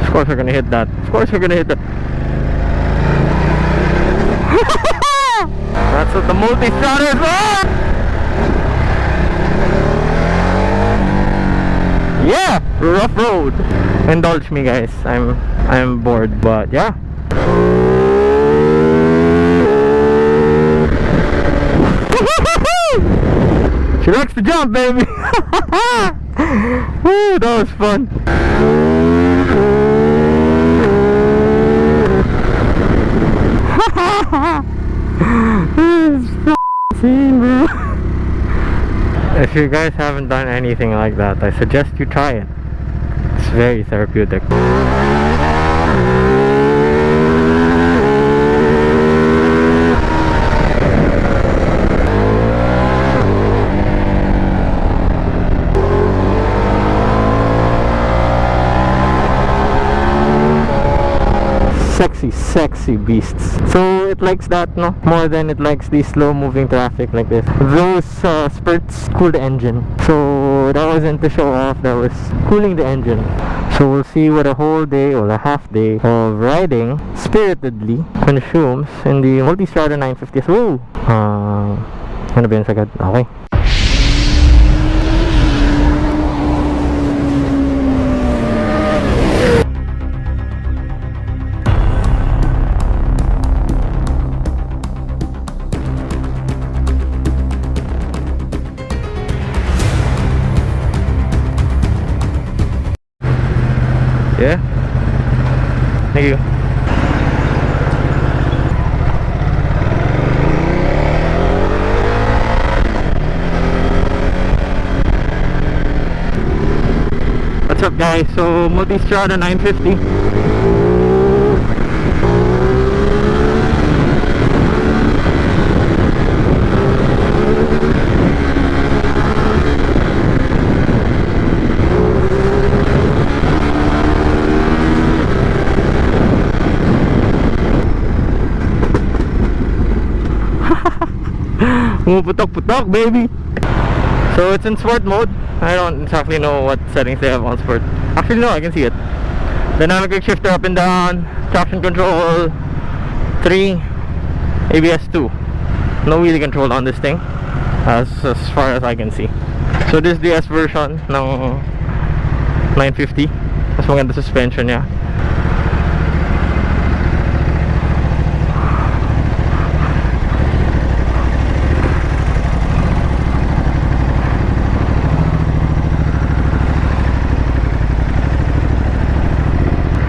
Of course we're gonna hit that. Of course we're gonna hit that. That's what the Multistrada is for! Yeah! Rough road. Indulge me guys. I'm bored, but yeah. She likes to jump, baby. Woo, that was fun. Scene, bro. If you guys haven't done anything like that, I suggest you try it. It's very therapeutic. Sexy beasts. So it likes that, no, more than it likes the slow moving traffic like this. Those spurts cool the engine, so that wasn't to show off, that was cooling the engine. So we'll see what a whole day or a half day of riding spiritedly consumes in the Multistrada 950. So ano ba yun sagad? Okay. Yeah. Thank you. What's up guys? So Multistrada 950. Pumuputok-putok, baby. So it's in sport mode. I don't exactly know what settings they have on sport. Actually no, I can see it. Dynamic quick shifter up and down, traction control 3, ABS 2. No wheelie control on this thing as far as I can see. So this is the S version ng 950. Mas maganda suspension niya.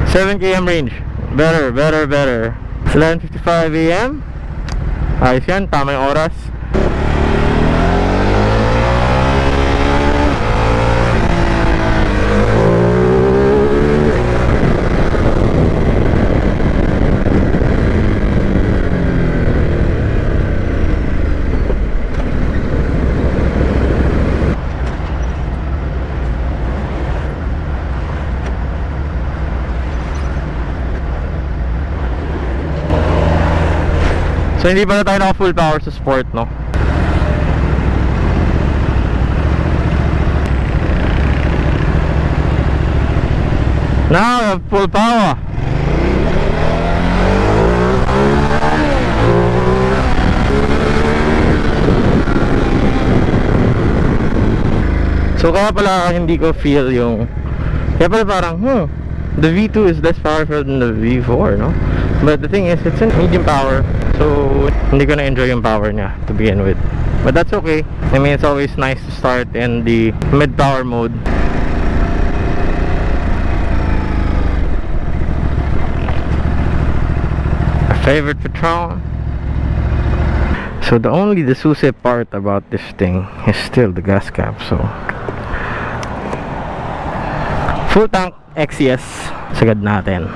$7 km range. Better. 11:55 AM. Ayos yan, tama yung oras. So hindi pa na tayo naka full power sa sport, no? Now we have full power. So kaya pala hindi ko feel yung, kaya pala parang the V2 is less powerful than the V4, no? But the thing is, it's in medium power, so hindi ko na-enjoy yung power niya to begin with. But that's okay. I mean, it's always nice to start in the mid-power mode. A favorite Patron. So the only desusive part about this thing is still the gas cap. So full tank XCS sagad natin.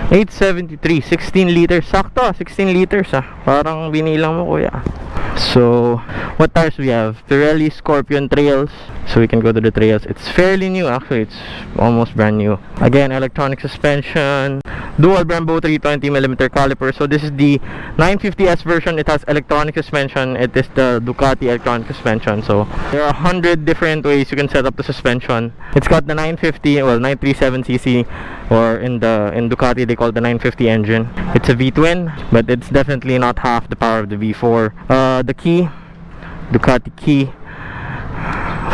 $873, 16 liters. Sakto, 16 liters ah. Parang binilang mo kuya. So what tires we have? Pirelli Scorpion Trails. So we can go to the trails. It's fairly new actually. It's almost brand new. Again, electronic suspension, dual Brembo 320mm caliper. So this is the 950S version. It has electronic suspension. It is the Ducati electronic suspension. So there are 100 different ways you can set up the suspension. It's got the 950, well, 937cc, or in Ducati they call it the 950 engine. It's a V-twin, but it's definitely not half the power of the V4. The key, Ducati key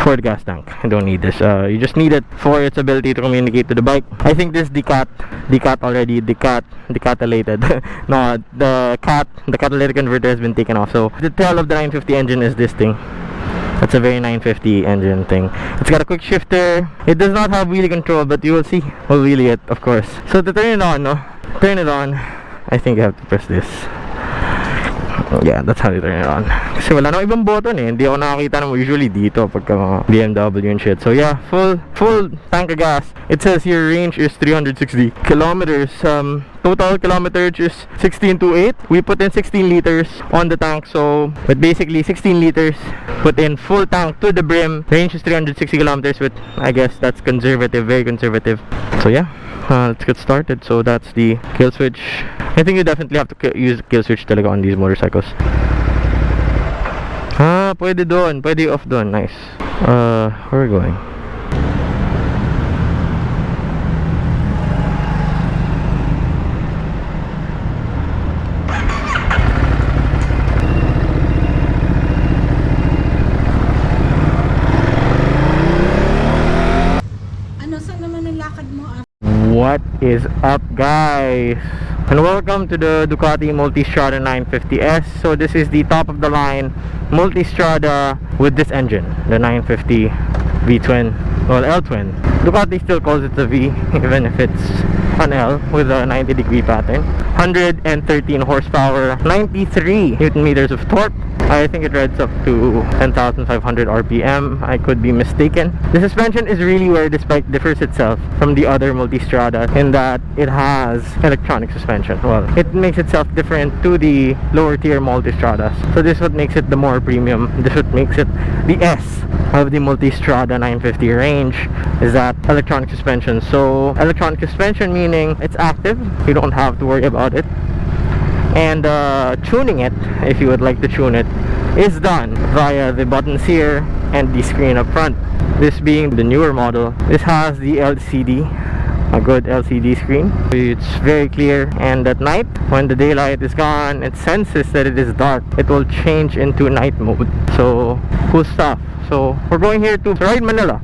for the gas tank. You don't need this. You just need it for its ability to communicate to the bike. I think this decatalylated. No, the catalytic converter has been taken off. So the tail of the 950 engine is this thing. That's a very 950 engine thing. It's got a quick shifter. It does not have wheelie control, but you will see. We'll wheelie it, of course. So to turn it on, turn it on, I think you have to press this. Yeah, that's how you turn it on. Kasi wala nang ibang button eh. Hindi ako nakakita naman usually dito pagka mga BMW and shit. So yeah, full tank of gas. It says here range is 360 kilometers. Total kilometers is 1628. We put in 16 liters on the tank. So, but basically 16 liters put in full tank to the brim. Range is 360 kilometers, but I guess that's conservative, very conservative. So yeah. Let's get started. So that's the kill switch. I think you definitely have to use kill switch talaga on these motorcycles. Pwede doon, pwede off doon. Nice. Where are we going? What is up, guys, and welcome to the Ducati Multistrada 950S. So this is the top of the line Multistrada with this engine, the 950 V-twin, well, L-twin. Ducati still calls it a V even if it's an L with a 90-degree pattern. 113 horsepower, 93 Newton meters of torque. I think it rides up to 10,500 RPM. I could be mistaken. The suspension is really where this bike differs itself from the other Multistrada, in that it has electronic suspension. Well, it makes itself different to the lower tier Multistradas. So this is what makes it the more premium. This is what makes it the S of the Multistrada 950 range, is that electronic suspension. So electronic suspension meaning it's active. You don't have to worry about it. And tuning it, if you would like to tune it, is done via the buttons here and the screen up front. This being the newer model, this has the LCD, a good LCD screen. It's very clear, and at night, when the daylight is gone, it senses that it is dark. It will change into night mode. So cool stuff. So we're going here to ride Manila.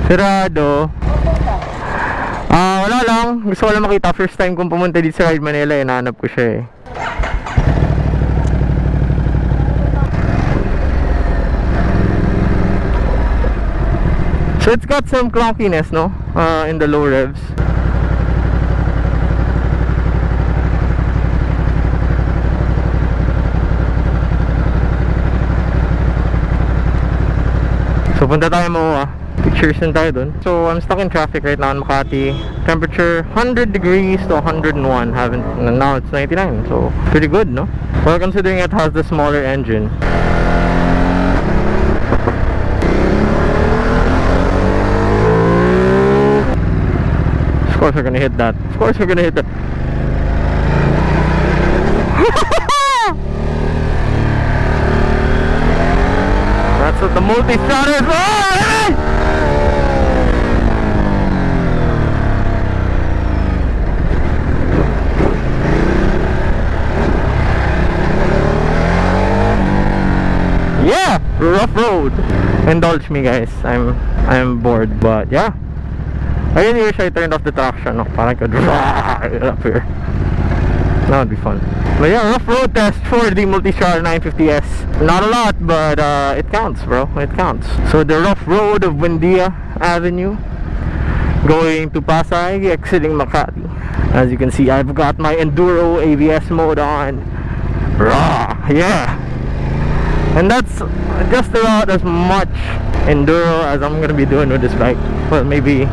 Sarado. Wala lang. Gusto ko lang makita. First time kong pumunta dito sa Ride Manila, nahanap ko siya eh. So it's got some clunkiness, no? In the low revs. So punta tayo mo pictures din tayo dun. So I'm stuck in traffic right now in Makati. Temperature 100 degrees to 101. Now it's 99. So pretty good, no? Well, considering it has the smaller engine. Of course we're gonna hit that. Of course we're gonna hit that. That's what the Multistrada is. Oh, yeah, rough road. Indulge me, guys. I'm bored, but yeah. I really wish I turned off the traction. No, parang could up here. That would be fun. But yeah, rough road test for the Multistrada 950S. Not a lot, but it counts, bro. It counts. So the rough road of Buendia Avenue, going to Pasay, exiting Makati. As you can see, I've got my Enduro ABS mode on. Raw, yeah. And that's just about as much Enduro as I'm gonna be doing with this bike. Well, maybe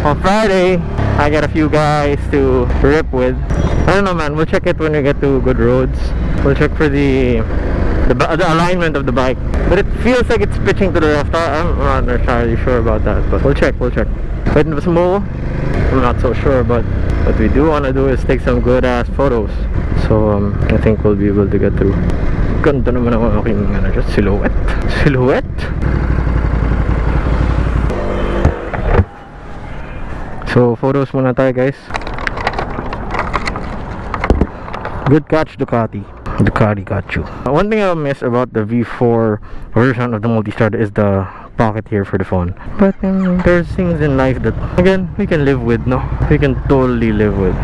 on Friday I got a few guys to rip with. I don't know, man. We'll check it when we get to good roads. We'll check for the alignment of the bike. But it feels like it's pitching to the left. I'm not entirely sure about that, but we'll check. But in Mo, I'm not so sure, but what we do want to do is take some good ass photos. So I think we'll be able to get through. Ganda naman ang aking just silhouette. So photos muna tayo, guys. Good catch, Ducati got you. One thing I miss about the V4 version of the Multistrada is the pocket here for the phone. But there's things in life that, again, we can live with, no? We can totally live with.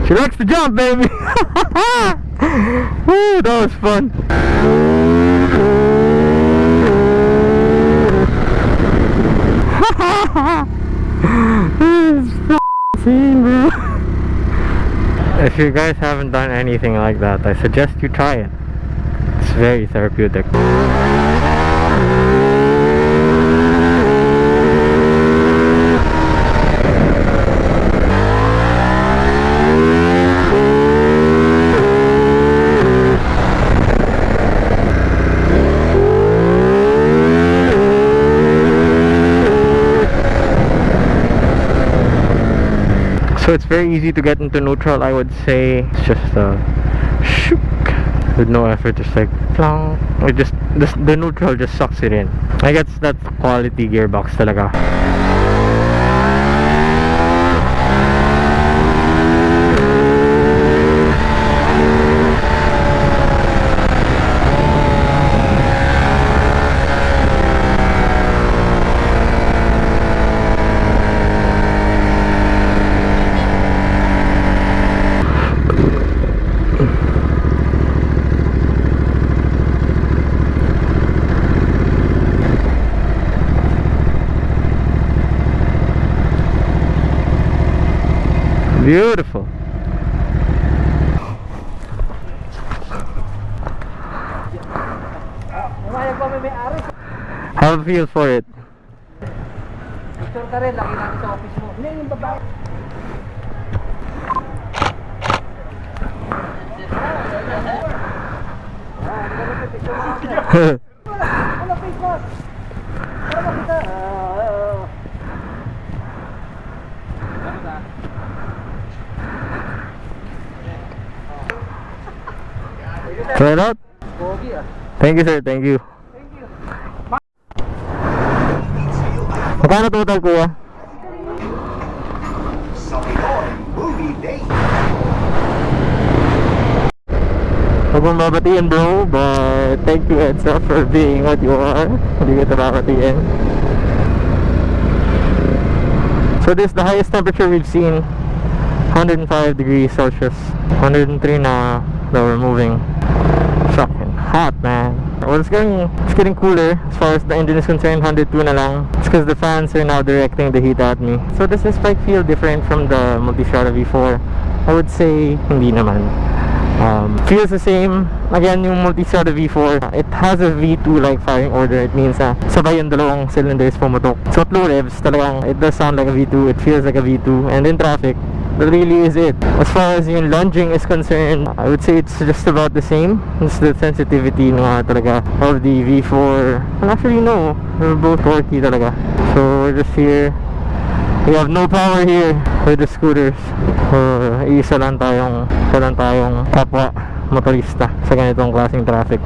She likes to jump, baby. Woo, that was fun. Bro. If you guys haven't done anything like that, I suggest you try it. It's very therapeutic. So it's very easy to get into neutral, I would say. It's just shook with no effort, just like plong. It just the neutral just sucks it in. I guess that's quality gearbox talaga. Beautiful. How do you feel for it? Picture ka rin, lagi natin sa office mo. Hindi, yung babae. Wala face mask. Para makita. Try it out? Thank you, sir. Thank you. Magkano total, kuya? Huwag mong babatiin, bro, but thank you, Enzo, for being what you are. Hindi kita babatiin. So this is the highest temperature we've seen. 105 degrees Celsius. 103 na we're moving. Fucking hot, man. Well, it's getting cooler as far as the engine is concerned. 102 na lang. It's because the fans are now directing the heat at me. So does this bike feel different from the Multistrada V4? I would say hindi naman. Feels the same. Again, yung Multistrada V4, it has a V2 like firing order. It means sabay yung dalawang cylinders pumutok. So at low revs, talagang it does sound like a V2. It feels like a V2. And in traffic, that really is it. As far as yung lunging is concerned, I would say it's just about the same. It's the sensitivity nga talaga of the V4. And actually no, they're both torquey talaga. So we're just here. We have no power here with the scooters. Isa lang tayong kapwa motorista sa ganitong klaseng traffic.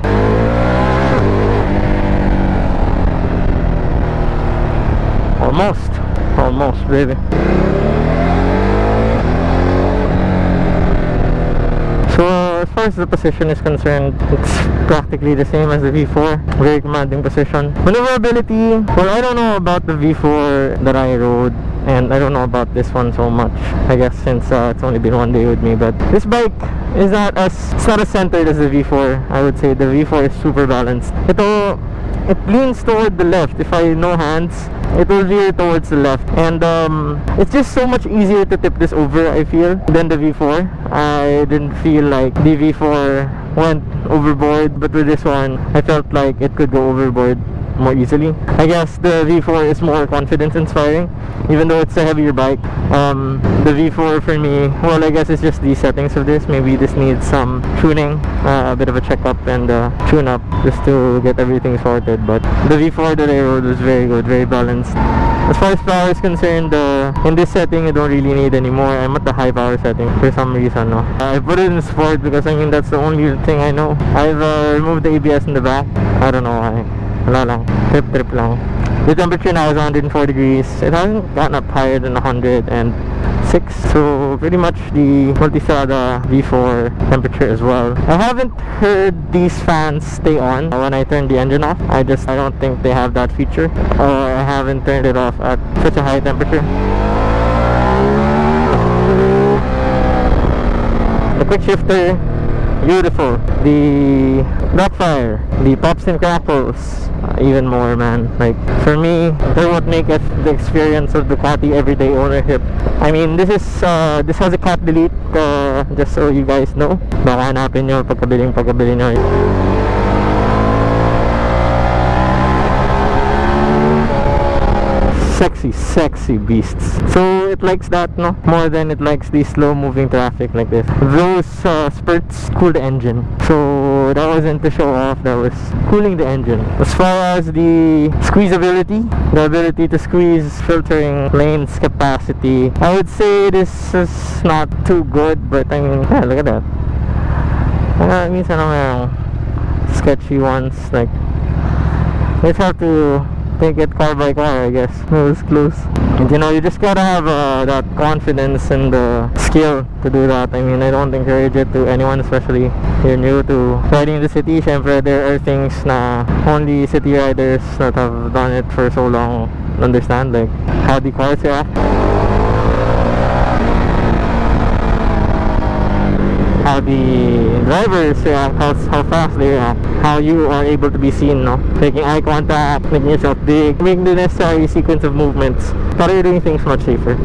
Almost, baby. So as far as the position is concerned, it's practically the same as the V4. Very commanding position. Maneuverability, well, I don't know about the V4 that I rode, and I don't know about this one so much, I guess, since it's only been one day with me. But this bike is not as centered as the V4. I would say the V4 is super balanced. Ito, it leans toward the left. If I no hands, it will veer towards the left, and it's just so much easier to tip this over, I feel, than the V4. I didn't feel like the V4 went overboard, but with this one I felt like it could go overboard more easily. I guess the V4 is more confidence inspiring, even though it's a heavier bike. The V4 for me, well, I guess it's just the settings of this. Maybe this needs some tuning, a bit of a checkup and tune up just to get everything sorted. But the V4 that I rode was very good, very balanced. As far as power is concerned, in this setting you don't really need anymore. I'm at the high power setting for some reason. No, I put it in sport because I mean that's the only thing I know. I've removed the ABS in the back. I don't know why. Wala lang. Trip lang. The temperature now is 104 degrees. It hasn't gotten up higher than 106. So pretty much the Multistrada V4 temperature as well. I haven't heard these fans stay on when I turn the engine off. I don't think they have that feature. Or I haven't turned it off at such a high temperature. The quick shifter, beautiful. The backfire, the pops and crackles, even more, man. Like for me, they're what make it the experience of Ducati everyday ownership. I mean, this has a cat delete, just so you guys know. Baka hanapin nyo pagkabili nyo. Sexy beasts. So it likes that, no, more than it likes the slow moving traffic like this. Those spurts cool the engine, so that wasn't to show off, that was cooling the engine. As far as the squeezability, the ability to squeeze, filtering lanes capacity, I would say this is not too good, but I mean, yeah, look at that. Minsan naman sketchy ones, like you just have to take it car by car, I guess. It was close. And you know, you just gotta have that confidence and the skill to do that. I mean, I don't encourage it to anyone, especially if you're new to riding the city. Syempre, there are things na only city riders that have done it for so long understand, like how the cars react, how the drivers react, how fast they react, how you are able to be seen, no? Taking eye contact, making yourself big, making the necessary sequence of movements, but you're doing things much safer.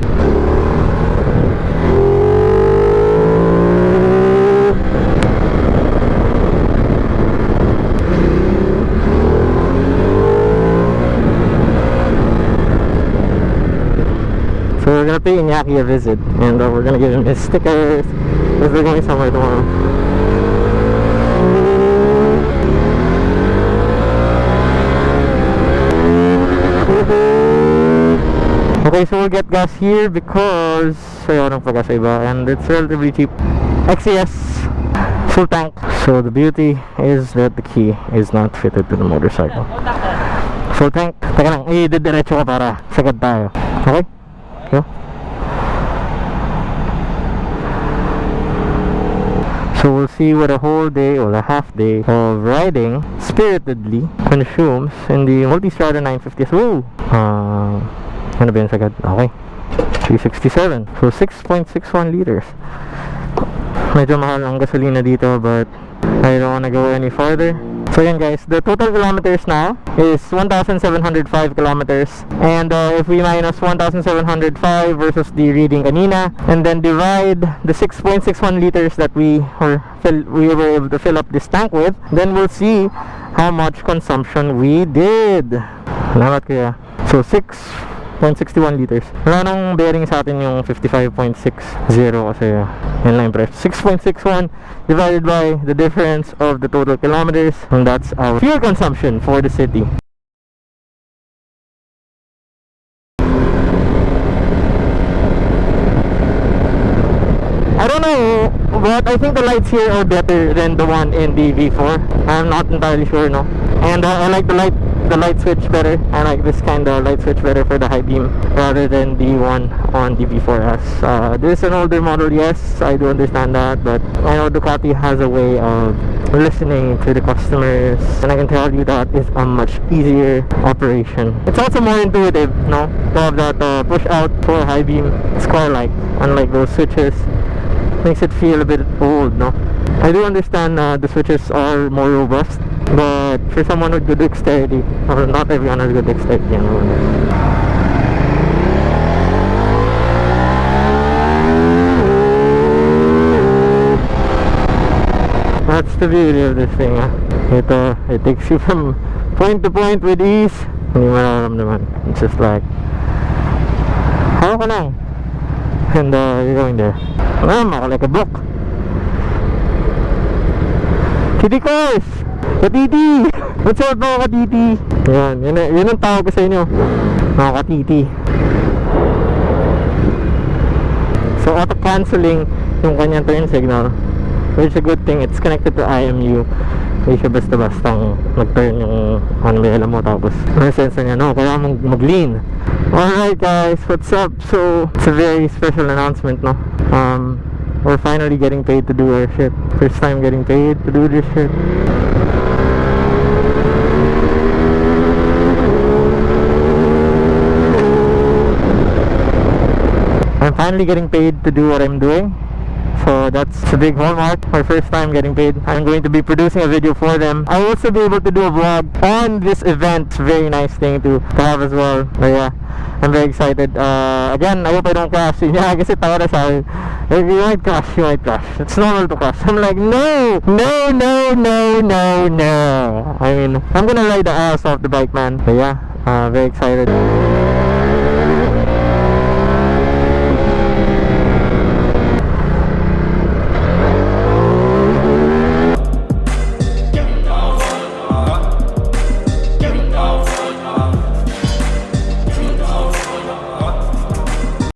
So we're gonna pay Iñaki a visit, and we're gonna give him his stickers because we're going somewhere tomorrow. Okay, so we'll get gas here because ayun pa gas iba, and it's relatively cheap. XCS full tank. So the beauty is that the key is not fitted to the motorcycle. Full tank. Teka lang, i-diretso ko para sagad tayo. Okay? Go. So we'll see what a whole day or a half day of riding spiritedly consumes in the Multistrada 950. Woo! Ano ba yun sagad? Okay, 367. So 6.61 liters. Medyo mahal ang gasolina dito, but I don't wanna go any farther. So yan guys, the total kilometers now is 1,705 kilometers, and if we minus 1,705 versus the reading kanina, and then divide the 6.61 liters that we were able to fill up this tank with, then we'll see how much consumption we did. Salamat kuya. So 6.61 liters. Wala nang bearing sa atin yung 55.60 kasi yun lang yung price. 6.61 divided by the difference of the total kilometers, and that's our fuel consumption for the city. I don't know, but I think the lights here are better than the one in the V4. I'm not entirely sure, no. And I like the light switch better. I like this kind of light switch better for the high beam rather than the one on the V4S. This is an older model, yes, I do understand that, but I know Ducati has a way of listening to the customers, and I can tell you that is a much easier operation. It's also more intuitive, no, to have that push out for high beam square-like, unlike those switches. Makes it feel a bit old, no. I do understand the switches are more robust But for someone with good dexterity, or not everyone has good dexterity, you know. That's the beauty of this thing, it takes you from point to point with ease. Hindi mo nararamdaman. It's just like, hawak ka lang. And you're going there. Maka like a book. Kitty Cars! Katiti! What's up mga katiti? Yan ang tawag ko sa inyo. Mga katiti. So auto-canceling yung kanyang turn signal, which is a good thing. It's connected to IMU. Hindi siya basta-bastang mag-turn yung alam mo, tapos may sense niya, no, kaya mag-lean. Alright guys, what's up? So it's a very special announcement, no? We're finally getting paid to do our shit. First time getting paid to do this shit. I'm finally getting paid to do what I'm doing. So that's a big hallmark. My first time getting paid. I'm going to be producing a video for them. I'll also be able to do a vlog on this event. Very nice thing to have as well. But yeah, I'm very excited. Again, I hope I don't crash. Yeah, kasi tawa na sa akin. If you might crash, you might crash. It's normal to crash. I'm like, no. I mean, I'm gonna ride the ass off the bike, man. But yeah, very excited.